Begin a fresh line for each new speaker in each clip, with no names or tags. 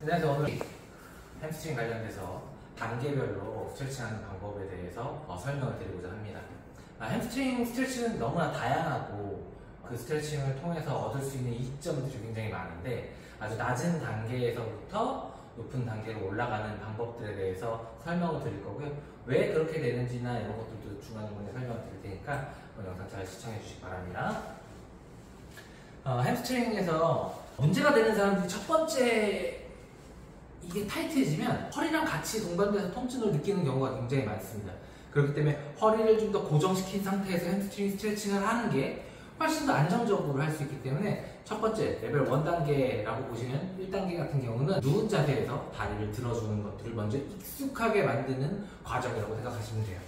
안녕하세요. 오늘 햄스트링 관련돼서 단계별로 스트레칭하는 방법에 대해서 설명을 드리고자 합니다. 햄스트링 스트레칭은 너무나 다양하고 그 스트레칭을 통해서 얻을 수 있는 이점들이 굉장히 많은데 아주 낮은 단계에서부터 높은 단계로 올라가는 방법들에 대해서 설명을 드릴 거고요. 왜 그렇게 되는지나 이런 것들도 중간중간에 설명을 드릴 테니까 영상 잘 시청해 주시기 바랍니다. 햄스트링에서 문제가 되는 사람들이 첫 번째, 이게 타이트해지면 허리랑 같이 동반돼서 통증을 느끼는 경우가 굉장히 많습니다. 그렇기 때문에 허리를 좀 더 고정시킨 상태에서 햄스트링 스트레칭을 하는 게 훨씬 더 안정적으로 할 수 있기 때문에 첫 번째 레벨 1단계라고 보시면 1단계 같은 경우는 누운 자세에서 다리를 들어주는 것들을 먼저 익숙하게 만드는 과정이라고 생각하시면 돼요.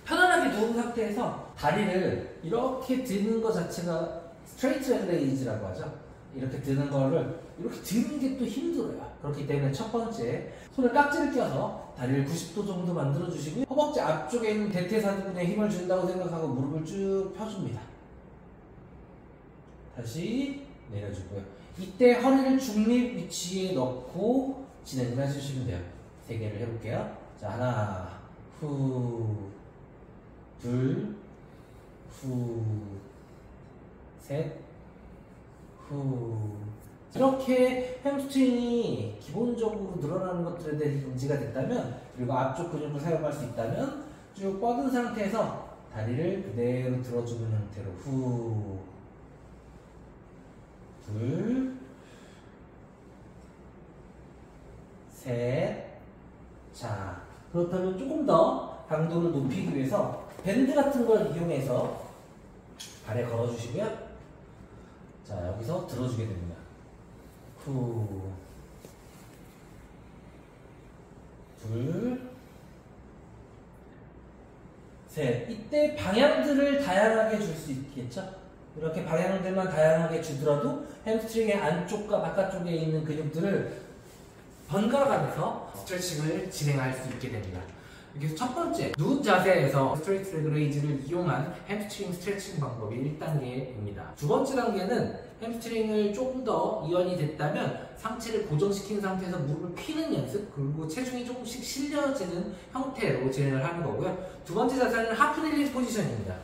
편안하게 누운 상태에서 다리를 이렇게 드는 것 자체가 스트레이트 레그 레이즈라고 하죠. 이렇게 드는 거를 이렇게 드는 게 또 힘들어요. 그렇기 때문에 첫 번째, 손을 깍지를 껴서 다리를 90도 정도 만들어 주시고요. 허벅지 앞쪽에 있는 대퇴사두근에 힘을 준다고 생각하고 무릎을 쭉 펴줍니다. 다시 내려주고요. 이때 허리를 중립 위치에 넣고 진행을 해주시면 돼요. 3개를 해볼게요. 자, 하나, 후, 둘, 후, 셋, 후. 이렇게 햄스트링이 기본적으로 늘어나는 것들에 대해 인지가 됐다면, 그리고 앞쪽 근육을 사용할 수 있다면 쭉 뻗은 상태에서 다리를 그대로 들어주는 형태로 후, 둘, 셋. 자, 그렇다면 조금 더 강도를 높이기 위해서 밴드 같은 걸 이용해서 발에 걸어주시고요. 자, 여기서 들어주게 됩니다. 후, 둘, 셋. 이때 방향들을 다양하게 줄 수 있겠죠? 이렇게 방향들만 다양하게 주더라도 햄스트링의 안쪽과 바깥쪽에 있는 근육들을 번갈아가면서 스트레칭을 진행할 수 있게 됩니다. 여기서 첫 번째, 누운 자세에서 스트레이트 레그 레이즈를 이용한 햄스트링 스트레칭 방법이 1단계입니다. 두 번째 단계는 햄스트링을 조금 더 이완이 됐다면 상체를 고정시킨 상태에서 무릎을 펴는 연습, 그리고 체중이 조금씩 실려지는 형태로 진행을 하는 거고요. 두 번째 자세는 하프닐링 포지션입니다.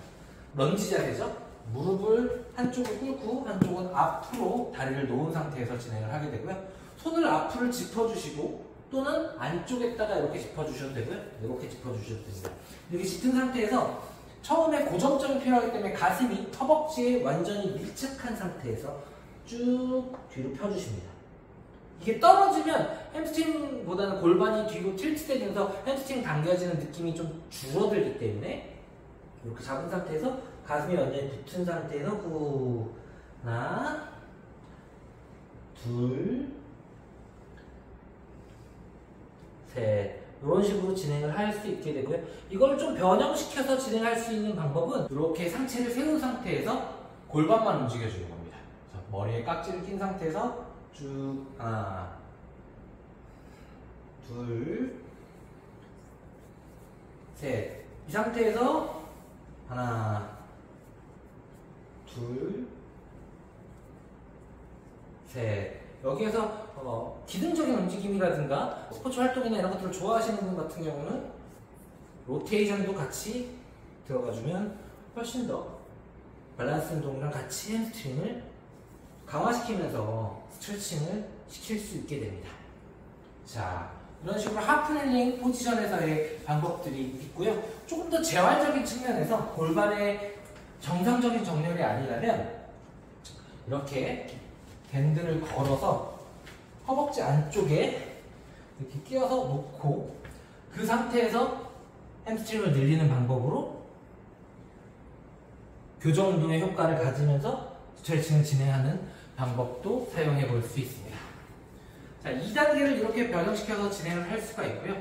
런지 자세죠. 무릎을 한쪽을 꿇고 한쪽은 앞으로 다리를 놓은 상태에서 진행을 하게 되고요. 손을 앞으로 짚어주시고 또는 안쪽에다가 이렇게 짚어주셔도 되고요. 이렇게 짚어주셔도 됩니다. 이렇게 짚은 상태에서 처음에 고정점이 필요하기 때문에 가슴이 허벅지에 완전히 밀착한 상태에서 쭉 뒤로 펴주십니다. 이게 떨어지면 햄스트링보다는 골반이 뒤로 틸트되면서 햄스트링 당겨지는 느낌이 좀 줄어들기 때문에 이렇게 잡은 상태에서 가슴이 완전히 붙은 상태에서 후, 하나, 둘, 셋. 이런 식으로 진행을 할 수 있게 되고요. 이걸 좀 변형시켜서 진행할 수 있는 방법은 이렇게 상체를 세운 상태에서 골반만 움직여주는 겁니다. 그래서 머리에 깍지를 낀 상태에서 쭉 하나, 둘, 셋. 이 상태에서 하나, 둘, 셋. 여기에서 기능적인 움직임이라든가 스포츠 활동이나 이런 것들을 좋아하시는 분 같은 경우는 로테이션도 같이 들어가주면 훨씬 더 밸런스 운동이랑 같이 햄스트링을 강화시키면서 스트레칭을 시킬 수 있게 됩니다. 자, 이런 식으로 하프닐링 포지션에서의 방법들이 있고요. 조금 더 재활적인 측면에서 골반의 정상적인 정렬이 아니라면 이렇게 밴드를 걸어서 허벅지 안쪽에 이렇게 끼워서 놓고 그 상태에서 햄스트링을 늘리는 방법으로 교정 운동의 효과를 가지면서 스트레칭을 진행하는 방법도 사용해 볼 수 있습니다. 자, 2단계를 이렇게 변형시켜서 진행을 할 수가 있고요.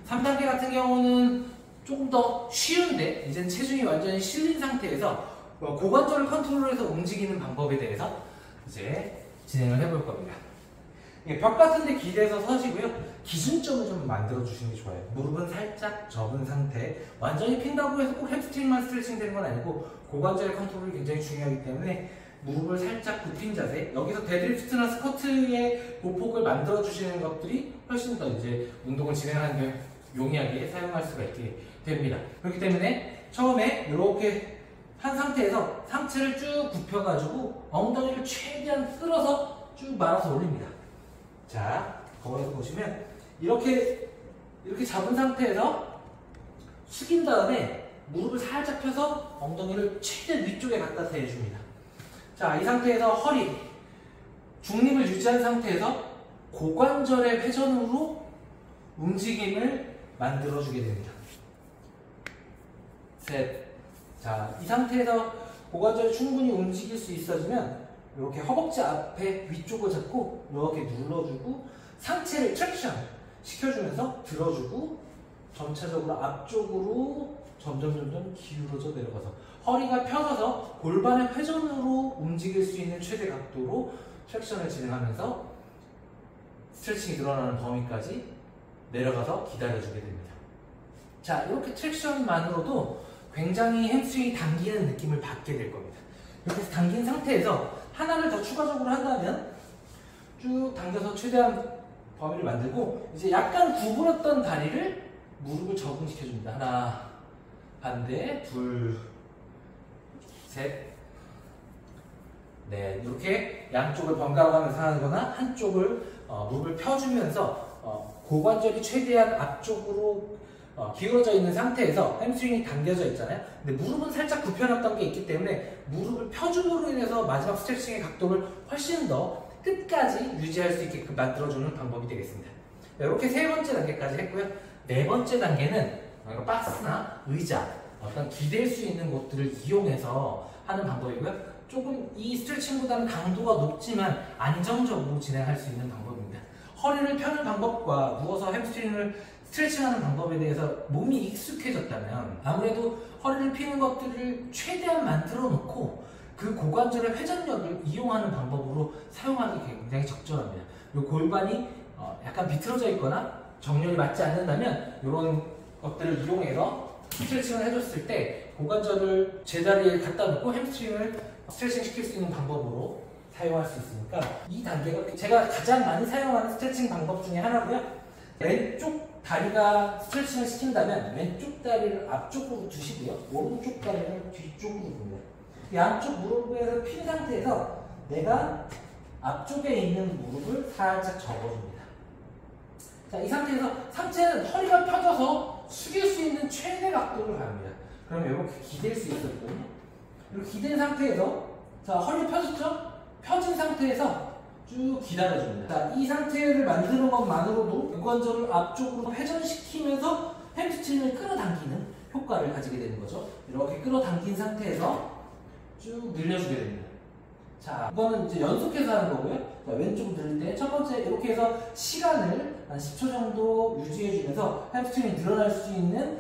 3단계 같은 경우는 조금 더 쉬운데 이제는 체중이 완전히 실린 상태에서 고관절을 컨트롤해서 움직이는 방법에 대해서 이제 진행을 해볼 겁니다. 벽 같은 데 기대서 서시고요. 기준점을 좀 만들어 주시는 게 좋아요. 무릎은 살짝 접은 상태. 완전히 핀다고 해서 꼭 햄스트링만 스트레칭 되는 건 아니고 고관절의 컨트롤이 굉장히 중요하기 때문에 무릎을 살짝 굽힌 자세. 여기서 데드리프트나 스쿼트의 보폭을 만들어 주시는 것들이 훨씬 더 이제 운동을 진행하는 데 용이하게 사용할 수가 있게 됩니다. 그렇기 때문에 처음에 이렇게 한 상태에서 상체를 쭉 굽혀가지고 엉덩이를 최대한 끌어서 쭉 말아서 올립니다. 자, 거울에서 보시면 이렇게 잡은 상태에서 숙인 다음에 무릎을 살짝 펴서 엉덩이를 최대한 위쪽에 갖다 대줍니다. 자, 이 상태에서 허리, 중립을 유지한 상태에서 고관절의 회전으로 움직임을 만들어주게 됩니다. 셋. 자, 이 상태에서 고관절이 충분히 움직일 수 있어지면 이렇게 허벅지 앞에 위쪽을 잡고 이렇게 눌러주고 상체를 트랙션 시켜주면서 들어주고 점차적으로 앞쪽으로 점점 기울어져 내려가서 허리가 펴져서 골반의 회전으로 움직일 수 있는 최대 각도로 트랙션을 진행하면서 스트레칭이 늘어나는 범위까지 내려가서 기다려주게 됩니다. 자, 이렇게 트랙션만으로도 굉장히 햄스트링이 당기는 느낌을 받게 될 겁니다. 이렇게 당긴 상태에서 하나를 더 추가적으로 한다면 쭉 당겨서 최대한 범위를 만들고 이제 약간 구부렸던 다리를 무릎을 적응시켜줍니다. 하나, 반대, 둘, 셋, 넷. 이렇게 양쪽을 번갈아 가면서 하는 거나 한쪽을 무릎을 펴주면서 고관절이 최대한 앞쪽으로 기울어져 있는 상태에서 햄스트링이 당겨져 있잖아요. 근데 무릎은 살짝 굽혀놨던 게 있기 때문에 무릎을 펴줌으로 인해서 마지막 스트레칭의 각도를 훨씬 더 끝까지 유지할 수 있게끔 만들어주는 방법이 되겠습니다. 이렇게 세 번째 단계까지 했고요. 네 번째 단계는 박스나 의자, 어떤 기댈 수 있는 곳들을 이용해서 하는 방법이고요. 조금 이 스트레칭보다는 강도가 높지만 안정적으로 진행할 수 있는 방법입니다. 허리를 펴는 방법과 누워서 햄스트링을 스트레칭하는 방법에 대해서 몸이 익숙해졌다면 아무래도 허리를 피는 것들을 최대한 만들어 놓고 그 고관절의 회전력을 이용하는 방법으로 사용하기 굉장히 적절합니다. 이 골반이 약간 비틀어져 있거나 정렬이 맞지 않는다면 이런 것들을 이용해서 스트레칭을 해줬을 때 고관절을 제자리에 갖다 놓고 햄스트링을 스트레칭 시킬 수 있는 방법으로 사용할 수 있으니까 이 단계가 제가 가장 많이 사용하는 스트레칭 방법 중에 하나고요. 왼쪽 다리가 스트레칭을 시킨다면 왼쪽 다리를 앞쪽으로 두시고요. 오른쪽 다리를 뒤쪽으로 둡니다. 양쪽 무릎에서 핀 상태에서 내가 앞쪽에 있는 무릎을 살짝 접어줍니다. 자, 이 상태에서 상체는 허리가 펴져서 숙일 수 있는 최대 각도를 가릅니다. 그러면 이렇게 기댈 수 있었거든요. 이렇게 기댄 상태에서 자, 허리 펴졌죠? 펴진 상태에서 쭉 기다려줍니다. 자, 이 상태를 만드는 것만으로도 고관절을 앞쪽으로 회전시키면서 햄스트링을 끌어당기는 효과를 가지게 되는 거죠. 이렇게 끌어당긴 상태에서 쭉 늘려주게 됩니다. 자, 이거는 이제 연속해서 하는 거고요. 자, 왼쪽 늘릴 때 첫 번째 이렇게 해서 시간을 한 10초 정도 유지해주면서 햄스트링이 늘어날 수 있는,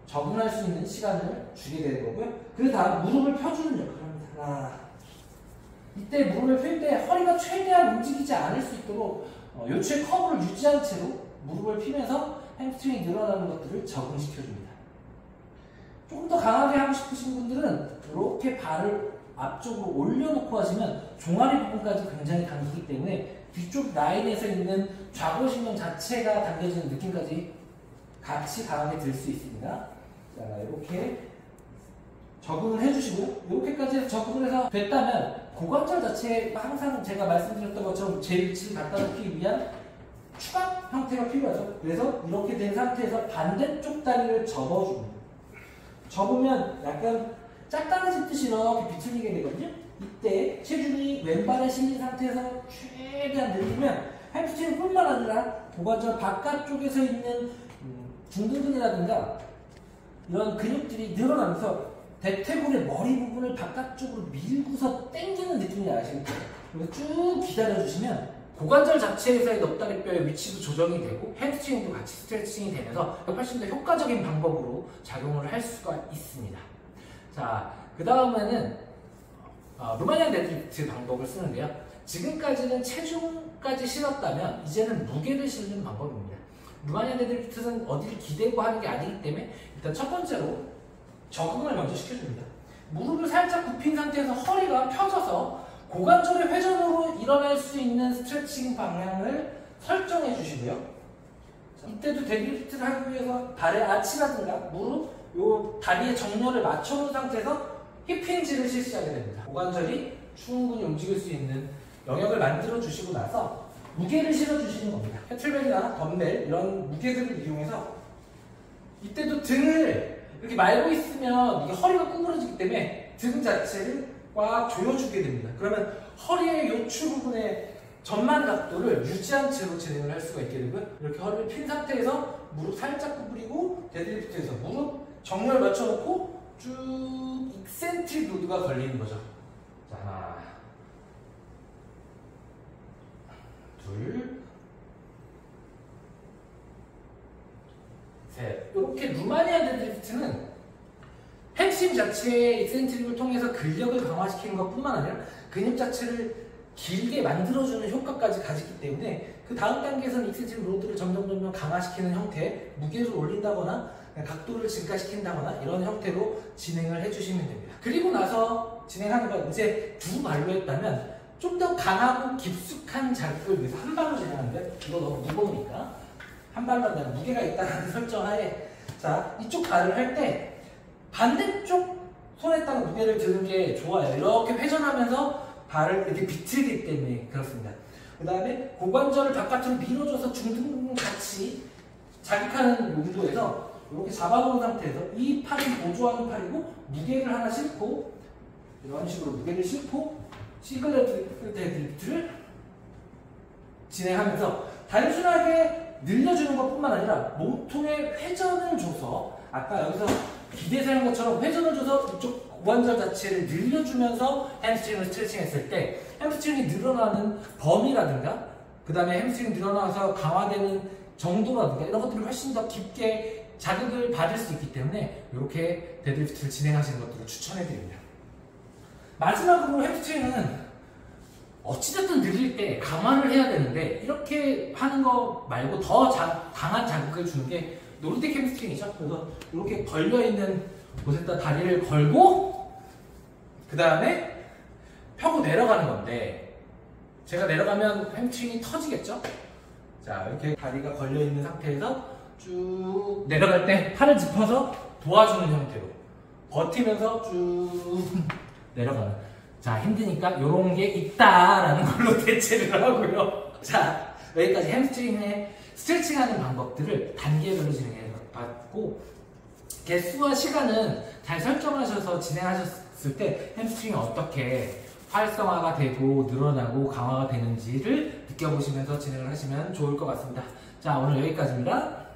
적응할 수 있는 시간을 주게 되는 거고요. 그 다음 무릎을 펴주는 역할을 합니다. 이때 무릎을 펼 때 허리가 최대한 움직이지 않을 수 있도록 요추의 커브를 유지한 채로 무릎을 피면서 햄스트링이 늘어나는 것들을 적응시켜줍니다. 조금 더 강하게 하고 싶으신 분들은 이렇게 발을 앞쪽으로 올려놓고 하시면 종아리 부분까지 굉장히 당기기 때문에 뒤쪽 라인에서 있는 좌골신경 자체가 당겨지는 느낌까지 같이 강하게 들 수 있습니다. 자, 이렇게 적응을 해주시고요. 이렇게까지 해서 적응을 해서 됐다면 고관절 자체에 항상 제가 말씀드렸던 것처럼 제 위치를 갖다 놓기 위한 추각 형태가 필요하죠. 그래서 이렇게 된 상태에서 반대쪽 다리를 접어줍니다. 접으면 약간 짝다리 짚듯이 이렇게 비틀리게 되거든요. 이때 체중이 왼발에 실린 상태에서 최대한 늘리면 햄스트링 뿐만 아니라 고관절 바깥쪽에서 있는 중둔근이라든가 이런 근육들이 늘어나면서 대퇴골의 머리 부분을 바깥쪽으로 밀고서 당기는 느낌이 아시겠죠? 그래서 쭉 기다려주시면 고관절 자체에서의 넙다리뼈의 위치도 조정이 되고 햄스트링도 같이 스트레칭이 되면서 훨씬 더 효과적인 방법으로 작용을 할 수가 있습니다. 자, 그 다음에는 루마니안 데드리프트 방법을 쓰는데요. 지금까지는 체중까지 실었다면 이제는 무게를 실는 방법입니다. 루마니안 데드리프트는 어디를 기대고 하는 게 아니기 때문에 일단 첫 번째로 적응을 먼저 시켜줍니다. 무릎을 살짝 굽힌 상태에서 허리가 펴져서 고관절의 회전으로 일어날 수 있는 스트레칭 방향을 설정해 주시고요. 이때도 데드리프트를 하기 위해서 발의 아치라든가 무릎, 요 다리의 정렬을 맞춰놓은 상태에서 힙힌지를 실시하게 됩니다. 고관절이 충분히 움직일 수 있는 영역을 만들어 주시고 나서 무게를 실어 주시는 겁니다. 캐틀벨이나 덤벨 이런 무게들을 이용해서 이때도 등을 이렇게 말고 있으면 이게 허리가 구부러지기 때문에 등 자체를 꽉 조여주게 됩니다. 그러면 허리의 요추 부분의 전만 각도를 유지한 채로 진행을 할 수가 있게 되고요. 이렇게 허리를 핀 상태에서 무릎 살짝 구부리고 데드리프트에서 무릎 정렬 맞춰놓고 쭉 익센트릭 로드가 걸리는 거죠. 자, 하나, 둘, 셋. 이렇게 루마니안 데드리프트는 햄스트링 자체의 익센트릭을 통해서 근력을 강화시키는 것뿐만 아니라 근육 자체를 길게 만들어주는 효과까지 가지기 때문에 그 다음 단계에서는 익센트릭 로드를 점점 강화시키는 형태, 무게를 올린다거나 각도를 증가시킨다거나 이런 형태로 진행을 해주시면 됩니다. 그리고 나서 진행하는 건 이제 두 발로 했다면 좀 더 강하고 깊숙한 자극을 위해서 한 발로 진행하는데 이거 너무 무거우니까 한 발로 한다는 무게가 있다는 설정하에 자 이쪽 발을 할 때 반대쪽 손에다가 무게를 드는 게 좋아요. 이렇게 회전하면서 발을 이렇게 비틀기 때문에 그렇습니다. 그 다음에 고관절을 바깥으로 밀어줘서 중등 같이 자극하는 용도에서 이렇게 잡아놓은 상태에서 이 팔은 보조하는 팔이고 무게를 하나 싣고 이런 식으로 무게를 싣고 시글렛 데드리프트를 진행하면서 단순하게 늘려주는 것뿐만 아니라 몸통에 회전을 줘서 아까 여기서 기대서 한 것처럼 회전을 줘서 이쪽 고관절 자체를 늘려주면서 햄스트링을 스트레칭 했을 때 햄스트링이 늘어나는 범위라든가 그 다음에 햄스트링이 늘어나서 강화되는 정도라든가 이런 것들을 훨씬 더 깊게 자극을 받을 수 있기 때문에 이렇게 데드리프트를 진행하시는 것들을 추천해 드립니다. 마지막으로 햄스트링은 어찌됐든 늘릴 때 강화를 해야 되는데 이렇게 하는 거 말고 더 강한 자극을 주는 게 노르딕 햄스트링이죠. 그래서 이렇게 걸려있는 곳에다 다리를 걸고 그 다음에 펴고 내려가는 건데 제가 내려가면 햄스트링이 터지겠죠? 자 이렇게 다리가 걸려있는 상태에서 쭉 내려갈 때 팔을 짚어서 도와주는 형태로 버티면서 쭉 내려가는 자 힘드니까 이런 게 있다라는 걸로 대체를 하고요. 자 여기까지 햄스트링의 스트레칭하는 방법들을 단계별로 진행해봤고 개수와 시간은 잘 설정하셔서 진행하셨을 때 햄스트링이 어떻게 활성화가 되고 늘어나고 강화가 되는지를 느껴보시면서 진행을 하시면 좋을 것 같습니다. 자 오늘 여기까지입니다.